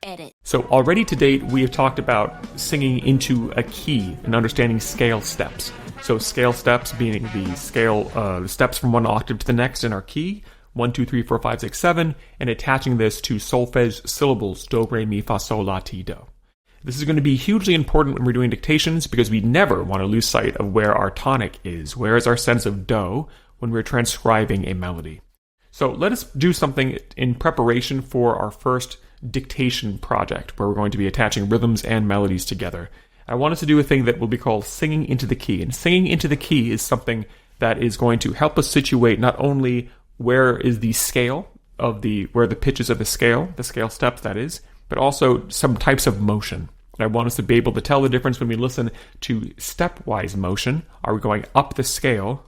Edit. So already to date, we have talked about singing into a key and understanding scale steps. So scale steps being the scale steps from one octave to the next in our key, 1, 2, 3, 4, 5, 6, 7, and attaching this to solfege syllables, do, re, mi, fa, sol, la, ti, do. This is going to be hugely important when we're doing dictations because we never want to lose sight of where our tonic is. Where is our sense of do when we're transcribing a melody? So let us do something in preparation for our first dictation project where we're going to be attaching rhythms and melodies together. I want us to do a thing that will be called singing into the key. And singing into the key is something that is going to help us situate not only where is the scale of where the pitches of the scale steps that is, but also some types of motion. And I want us to be able to tell the difference when we listen to stepwise motion. Are we going up the scale?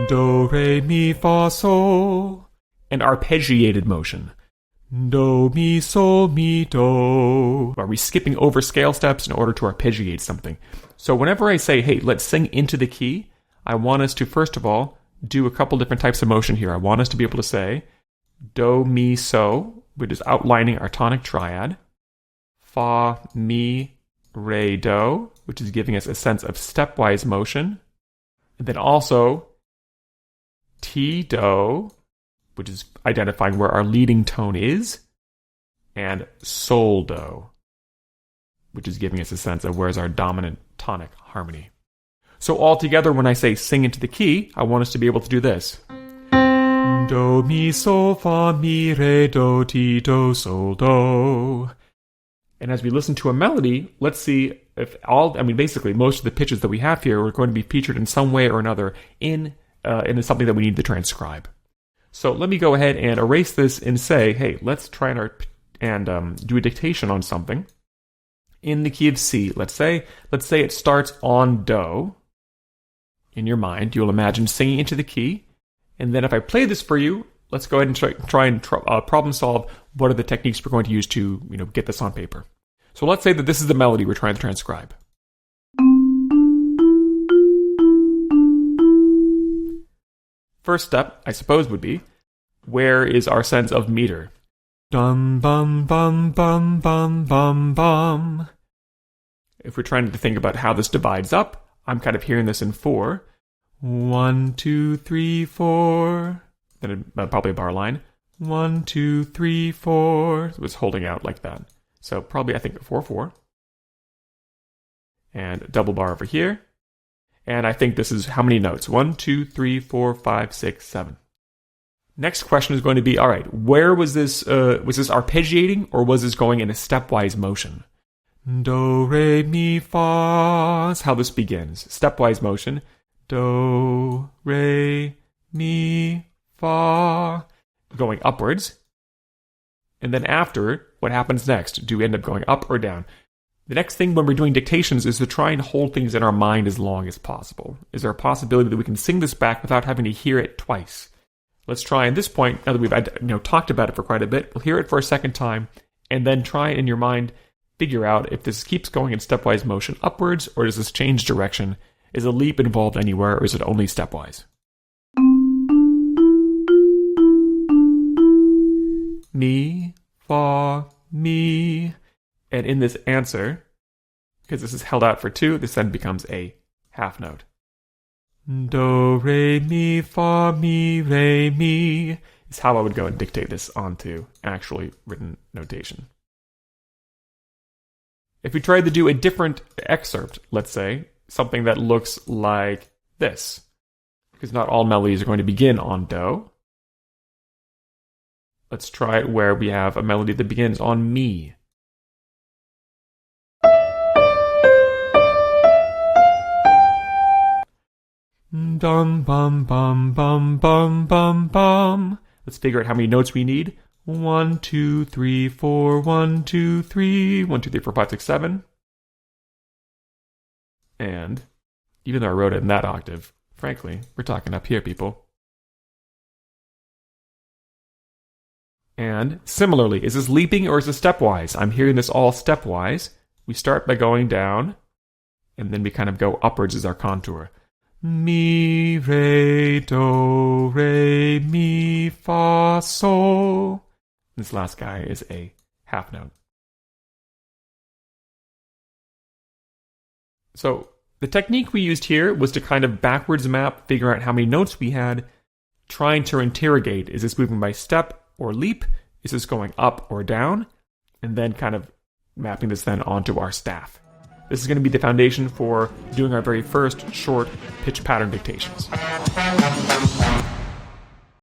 Do, re, mi, fa, sol. And arpeggiated motion. Do, mi, sol, mi, do. Are we skipping over scale steps in order to arpeggiate something? So whenever I say, hey, let's sing into the key, I want us to, first of all, do a couple different types of motion here. I want us to be able to say do, mi, so, which is outlining our tonic triad, fa, mi, re, do, which is giving us a sense of stepwise motion, and then also ti, do, which is identifying where our leading tone is, and sol, do, which is giving us a sense of where's our dominant tonic harmony. So altogether, when I say sing into the key, I want us to be able to do this. Do, mi, sol, fa, mi, re, do, ti, do, sol, do. And as we listen to a melody, let's see if basically most of the pitches that we have here are going to be featured in some way or another in something that we need to transcribe. So let me go ahead and erase this and say, hey, let's try and do a dictation on something in the key of C. Let's say it starts on do. In your mind, you'll imagine singing into the key. And then if I play this for you, let's go ahead and try and problem solve what are the techniques we're going to use to get this on paper. So let's say that this is the melody we're trying to transcribe. First step, I suppose, would be, where is our sense of meter? Dum, bum, bum, bum, bum, bum, bum. If we're trying to think about how this divides up, I'm kind of hearing this in 4. 1, 2, 3, 4. Then probably a bar line. 1, 2, 3, 4. So it's holding out like that. So probably, I think, 4, 4. And double bar over here. And I think this is how many notes? 1, 2, 3, 4, 5, 6, 7. Next question is going to be, all right, where was this arpeggiating or was this going in a stepwise motion? Do, re, mi, fa is how this begins. Stepwise motion. Do, re, mi, fa. Going upwards. And then after, what happens next? Do we end up going up or down? The next thing when we're doing dictations is to try and hold things in our mind as long as possible. Is there a possibility that we can sing this back without having to hear it twice? Let's try at this point, now that we've talked about it for quite a bit, we'll hear it for a second time, and then try in your mind figure out if this keeps going in stepwise motion upwards, or does this change direction? Is a leap involved anywhere, or is it only stepwise? Mi, fa, mi. And in this answer, because this is held out for 2, this then becomes a half note. Do, re, mi, fa, mi, re, mi is how I would go and dictate this onto actually written notation. If we tried to do a different excerpt, let's say, something that looks like this, because not all melodies are going to begin on do. Let's try it where we have a melody that begins on mi. Dum, bum, bum, bum, bum, bum, bum. Let's figure out how many notes we need. 1, 2, 3, 4, 1, 2, 3, 1, 2, 3, 4, 5, 6, 7. And even though I wrote it in that octave, frankly, we're talking up here, people. And similarly, is this leaping or is this stepwise? I'm hearing this all stepwise. We start by going down, and then we kind of go upwards as our contour. Mi, re, do, re, mi, fa, sol. This last guy is a half note. So the technique we used here was to kind of backwards map, figure out how many notes we had, trying to interrogate, is this moving by step or leap? Is this going up or down? And then kind of mapping this then onto our staff. This is going to be the foundation for doing our very first short pitch pattern dictations.